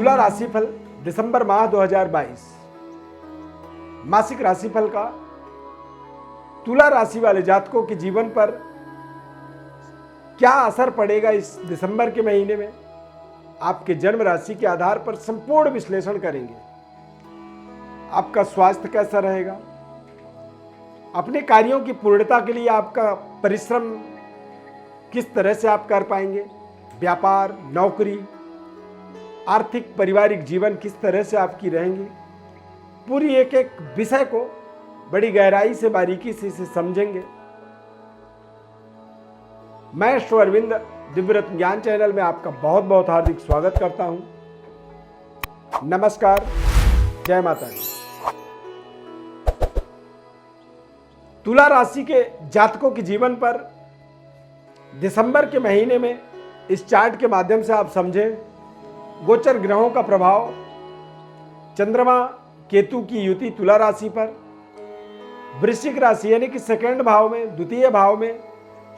तुला राशिफल दिसंबर माह 2022 मासिक राशिफल का तुला राशि वाले जातकों के जीवन पर क्या असर पड़ेगा इस दिसंबर के महीने में, आपके जन्म राशि के आधार पर संपूर्ण विश्लेषण करेंगे। आपका स्वास्थ्य कैसा रहेगा, अपने कार्यों की पूर्णता के लिए आपका परिश्रम किस तरह से आप कर पाएंगे, व्यापार, नौकरी, आर्थिक पारिवारिक जीवन किस तरह से आपकी रहेंगी, पूरी एक एक विषय को बड़ी गहराई से बारीकी से इसे समझेंगे। मैं श्री अरविंद दिव्यरत्न ज्ञान चैनल में आपका बहुत बहुत हार्दिक स्वागत करता हूं। नमस्कार, जय माता दी। तुला राशि के जातकों के जीवन पर दिसंबर के महीने में इस चार्ट के माध्यम से आप समझें। गोचर ग्रहों का प्रभाव, चंद्रमा केतु की युति तुला राशि पर, वृश्चिक राशि यानी कि सेकंड भाव में, द्वितीय भाव में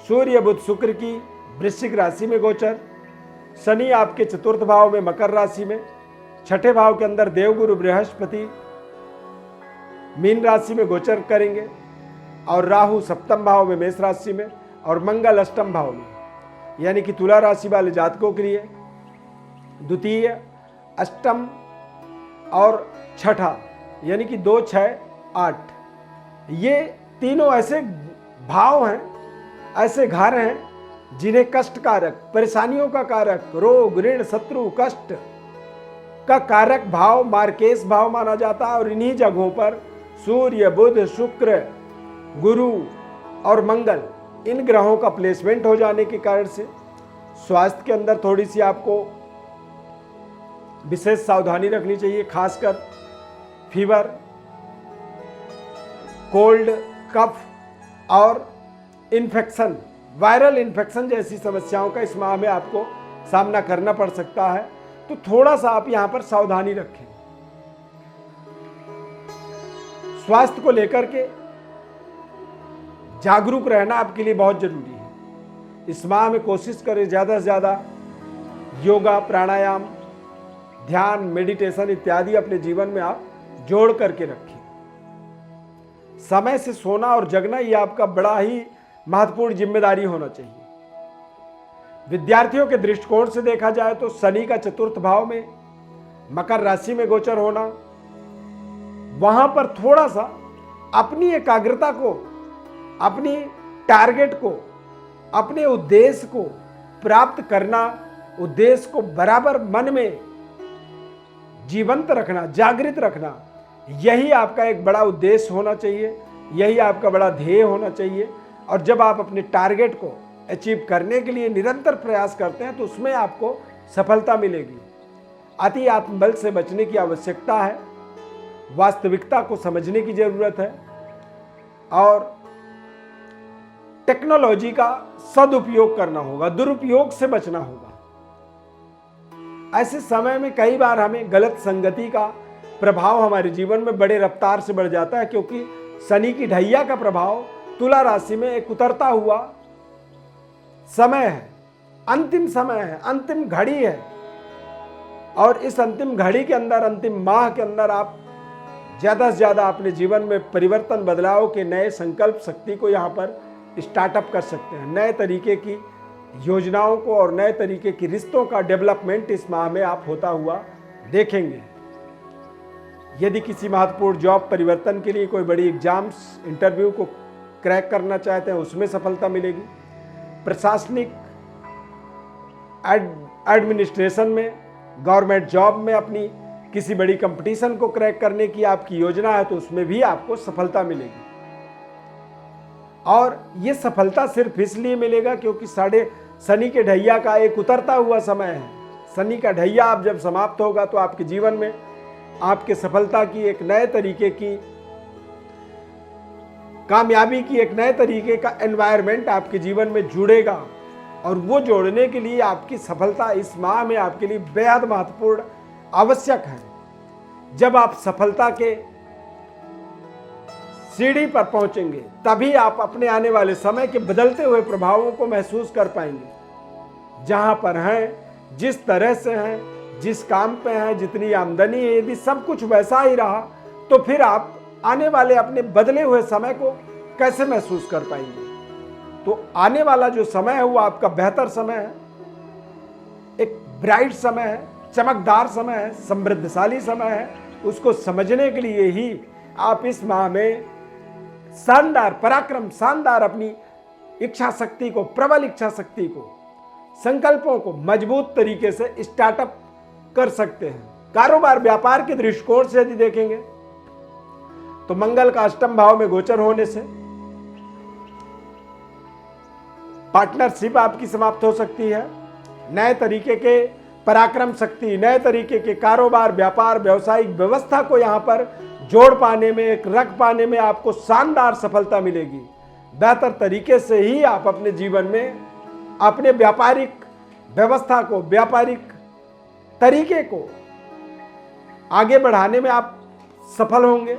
सूर्य बुध शुक्र की वृश्चिक राशि में गोचर, शनि आपके चतुर्थ भाव में मकर राशि में, छठे भाव के अंदर देवगुरु बृहस्पति मीन राशि में गोचर करेंगे, और राहु सप्तम भाव में मेष राशि में, और मंगल अष्टम भाव में। यानी कि तुला राशि वाले जातकों के लिए द्वितीय, अष्टम और छठा यानी कि 2, 6, 8 ये तीनों ऐसे भाव हैं, ऐसे घर हैं जिन्हें कष्ट कारक, परेशानियों का कारक, रोग, ऋण, शत्रु, कष्ट का कारक भाव मार्केश भाव माना जाता है। और इन्हीं जगहों पर सूर्य, बुध, शुक्र, गुरु और मंगल, इन ग्रहों का प्लेसमेंट हो जाने के कारण से स्वास्थ्य के अंदर थोड़ी सी आपको विशेष सावधानी रखनी चाहिए। खासकर फीवर, कोल्ड, कफ और इन्फेक्शन, वायरल इन्फेक्शन जैसी समस्याओं का इस माह में आपको सामना करना पड़ सकता है, तो थोड़ा सा आप यहां पर सावधानी रखें। स्वास्थ्य को लेकर के जागरूक रहना आपके लिए बहुत जरूरी है। इस माह में कोशिश करें ज़्यादा से ज़्यादा योगा, प्राणायाम, ध्यान, मेडिटेशन इत्यादि अपने जीवन में आप जोड़ करके रखें। समय से सोना और जगना ये आपका बड़ा ही महत्वपूर्ण जिम्मेदारी होना चाहिए। विद्यार्थियों के दृष्टिकोण से देखा जाए तो शनि का चतुर्थ भाव में मकर राशि में गोचर होना, वहां पर थोड़ा सा अपनी एकाग्रता को, अपनी टारगेट को, अपने उद्देश्य को प्राप्त करना, उद्देश्य को बराबर मन में जीवंत रखना, जागृत रखना, यही आपका एक बड़ा उद्देश्य होना चाहिए, यही आपका बड़ा ध्येय होना चाहिए। और जब आप अपने टारगेट को अचीव करने के लिए निरंतर प्रयास करते हैं तो उसमें आपको सफलता मिलेगी। अति आत्मबल से बचने की आवश्यकता है, वास्तविकता को समझने की जरूरत है, और टेक्नोलॉजी का सदुपयोग करना होगा, दुरुपयोग से बचना होगा। ऐसे समय में कई बार हमें गलत संगति का प्रभाव हमारे जीवन में बड़े रफ्तार से बढ़ जाता है, क्योंकि शनि की ढैया का प्रभाव तुला राशि में एक उतरता हुआ समय है, अंतिम समय है, अंतिम घड़ी है। और इस अंतिम घड़ी के अंदर, अंतिम माह के अंदर आप ज़्यादा से ज़्यादा अपने जीवन में परिवर्तन, बदलाव के नए संकल्प शक्ति को यहाँ पर स्टार्टअप कर सकते हैं। नए तरीके की योजनाओं को और नए तरीके की रिश्तों का डेवलपमेंट इस माह में आप होता हुआ देखेंगे। यदि किसी महत्वपूर्ण जॉब परिवर्तन के लिए कोई बड़ी एग्जाम्स, इंटरव्यू को क्रैक करना चाहते हैं, उसमें सफलता मिलेगी। प्रशासनिक एडमिनिस्ट्रेशन में, गवर्नमेंट जॉब में अपनी किसी बड़ी कंपटीशन को क्रैक करने की आपकी योजना है तो उसमें भी आपको सफलता मिलेगी। और ये सफलता सिर्फ इसलिए मिलेगा क्योंकि शनि के ढैया का एक उतरता हुआ समय है। शनि का ढैया अब जब समाप्त होगा तो आपके जीवन में आपके सफलता की एक नए तरीके की, कामयाबी की एक नए तरीके का एनवायरनमेंट आपके जीवन में जुड़ेगा। और वो जोड़ने के लिए आपकी सफलता इस माह में आपके लिए बेहद महत्वपूर्ण आवश्यक है। जब आप सफलता के सीढ़ी पर पहुंचेंगे तभी आप अपने आने वाले समय के बदलते हुए प्रभावों को महसूस कर पाएंगे। जहां पर हैं, जिस तरह से हैं, जिस काम पे हैं, जितनी आमदनी है, यदि सब कुछ वैसा ही रहा तो फिर आप आने वाले अपने बदले हुए समय को कैसे महसूस कर पाएंगे। तो आने वाला जो समय है वो आपका बेहतर समय है, एक ब्राइट समय है, चमकदार समय है, समृद्धशाली समय है। उसको समझने के लिए ही आप इस माह में शानदार पराक्रम, शानदार अपनी इच्छा शक्ति को, प्रबल इच्छा शक्ति को, संकल्पों को मजबूत तरीके से स्टार्टअप कर सकते हैं। कारोबार व्यापार के दृष्टिकोण से यदि देखेंगे तो मंगल का अष्टम भाव में गोचर होने से पार्टनरशिप आपकी समाप्त हो सकती है। नए तरीके के पराक्रम शक्ति, नए तरीके के कारोबार, व्यापार, व्यवसायिक व्यवस्था को यहां पर जोड़ पाने में, एक रख पाने में आपको शानदार सफलता मिलेगी। बेहतर तरीके से ही आप अपने जीवन में अपने व्यापारिक व्यवस्था को, व्यापारिक तरीके को आगे बढ़ाने में आप सफल होंगे।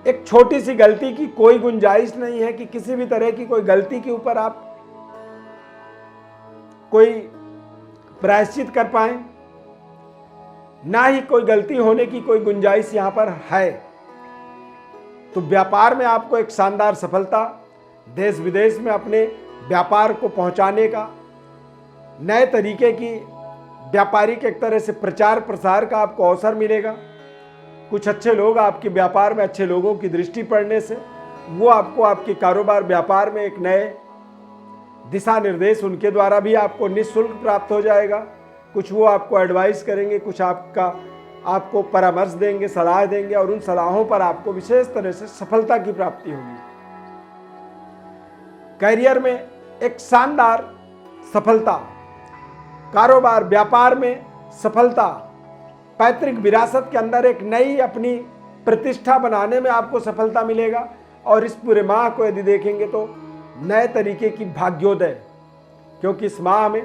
एक छोटी सी गलती की कोई गुंजाइश नहीं है कि किसी भी तरह की कोई गलती के ऊपर आप कोई प्रायश्चित कर पाए, ना ही कोई गलती होने की कोई गुंजाइश यहां पर है। तो व्यापार में आपको एक शानदार सफलता, देश विदेश में अपने व्यापार को पहुंचाने का, नए तरीके की व्यापारिक एक तरह से प्रचार प्रसार का आपको अवसर मिलेगा। कुछ अच्छे लोग आपके व्यापार में, अच्छे लोगों की दृष्टि पड़ने से वो आपको आपके कारोबार व्यापार में एक नए दिशा निर्देश उनके द्वारा भी आपको निःशुल्क प्राप्त हो जाएगा। कुछ वो आपको एडवाइस करेंगे, कुछ आपको परामर्श देंगे, सलाह देंगे और उन सलाहों पर आपको विशेष तरह से सफलता की प्राप्ति होगी। करियर में एक शानदार सफलता, कारोबार व्यापार में सफलता, पैतृक विरासत के अंदर एक नई अपनी प्रतिष्ठा बनाने में आपको सफलता मिलेगा। और इस पूरे माह को यदि देखेंगे तो नए तरीके की भाग्योदय, क्योंकि इस माह में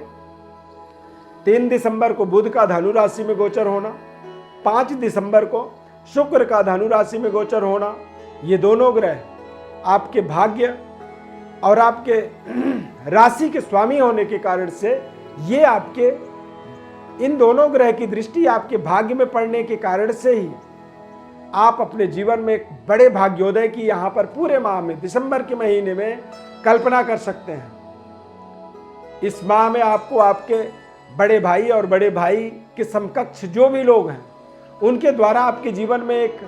3 दिसंबर को बुध का धनु राशि में गोचर होना, 5 दिसंबर को शुक्र का धनु राशि में गोचर होना, ये दोनों ग्रह आपके भाग्य और आपके राशि के स्वामी होने के कारण से, ये आपके इन दोनों ग्रह की दृष्टि आपके भाग्य में पड़ने के कारण से ही आप अपने जीवन में एक बड़े भाग्योदय की यहाँ पर पूरे माह में, दिसंबर के महीने में कल्पना कर सकते हैं। इस माह में आपको आपके बड़े भाई और बड़े भाई के समकक्ष जो भी लोग हैं, उनके द्वारा आपके जीवन में एक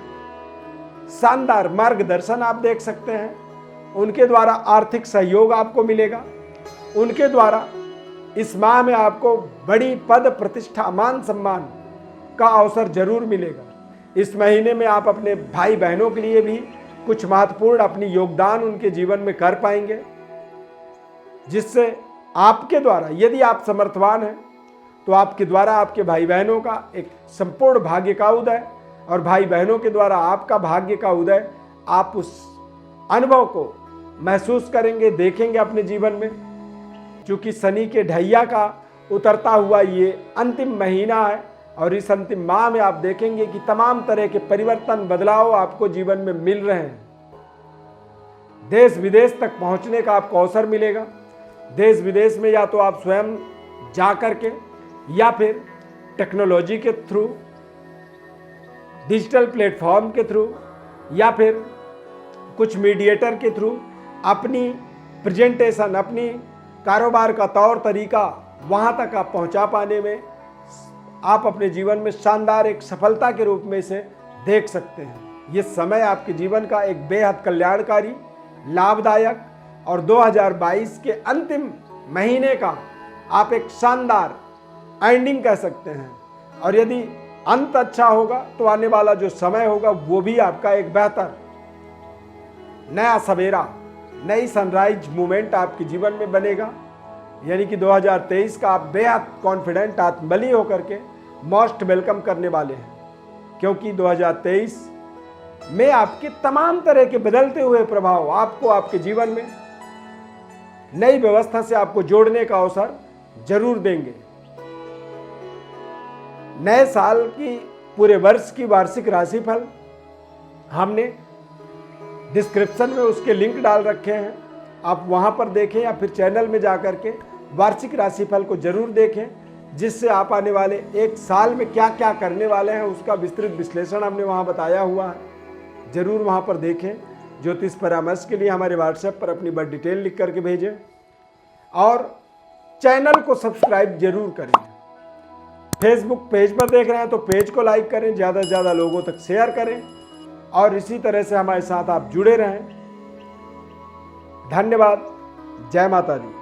शानदार मार्गदर्शन आप देख सकते हैं। उनके द्वारा आर्थिक सहयोग आपको मिलेगा। उनके द्वारा इस माह में आपको बड़ी पद प्रतिष्ठा, मान सम्मान का अवसर जरूर मिलेगा। इस महीने में आप अपने भाई बहनों के लिए भी कुछ महत्वपूर्ण अपनी योगदान उनके जीवन में कर पाएंगे, जिससे आपके द्वारा, यदि आप समर्थवान हैं तो आपके द्वारा आपके भाई बहनों का एक संपूर्ण भाग्य का उदय और भाई बहनों के द्वारा आपका भाग्य का उदय, आप उस अनुभव को महसूस करेंगे, देखेंगे अपने जीवन में। क्योंकि शनि के ढैया का उतरता हुआ ये अंतिम महीना है और इस अंतिम माह में आप देखेंगे कि तमाम तरह के परिवर्तन, बदलाव आपको जीवन में मिल रहे हैं। देश विदेश तक पहुंचने का आपको अवसर मिलेगा। देश विदेश में या तो आप स्वयं जा करके या फिर टेक्नोलॉजी के थ्रू, डिजिटल प्लेटफॉर्म के थ्रू या फिर कुछ मीडिएटर के थ्रू अपनी प्रेजेंटेशन, अपनी कारोबार का तौर तरीका वहां तक आप पहुंचा पाने में आप अपने जीवन में शानदार एक सफलता के रूप में इसे देख सकते हैं। ये समय आपके जीवन का एक बेहद कल्याणकारी, लाभदायक और 2022 के अंतिम महीने का आप एक शानदार एंडिंग कह सकते हैं। और यदि अंत अच्छा होगा तो आने वाला जो समय होगा वो भी आपका एक बेहतर नया सवेरा, नई सनराइज मूवमेंट आपके जीवन में बनेगा। यानी कि 2023 का आप बेहद कॉन्फिडेंट, आत्मबली होकर के मोस्ट वेलकम करने वाले हैं, क्योंकि 2023 में आपके तमाम तरह के बदलते हुए प्रभाव आपको आपके जीवन में नई व्यवस्था से आपको जोड़ने का अवसर जरूर देंगे। नए साल की, पूरे वर्ष की वार्षिक राशिफल हमने डिस्क्रिप्शन में उसके लिंक डाल रखे हैं, आप वहां पर देखें या फिर चैनल में जाकर के वार्षिक राशिफल को जरूर देखें। जिससे आप आने वाले एक साल में क्या क्या करने वाले हैं उसका विस्तृत विश्लेषण हमने वहाँ बताया हुआ है। ज़रूर वहाँ पर देखें। ज्योतिष परामर्श के लिए हमारे व्हाट्सएप पर अपनी बड़ी डिटेल लिख करके भेजें और चैनल को सब्सक्राइब जरूर करें। फेसबुक पेज पर देख रहे हैं तो पेज को लाइक करें, ज़्यादा से ज़्यादा लोगों तक शेयर करें और इसी तरह से हमारे साथ आप जुड़े रहें। धन्यवाद। जय माता दी।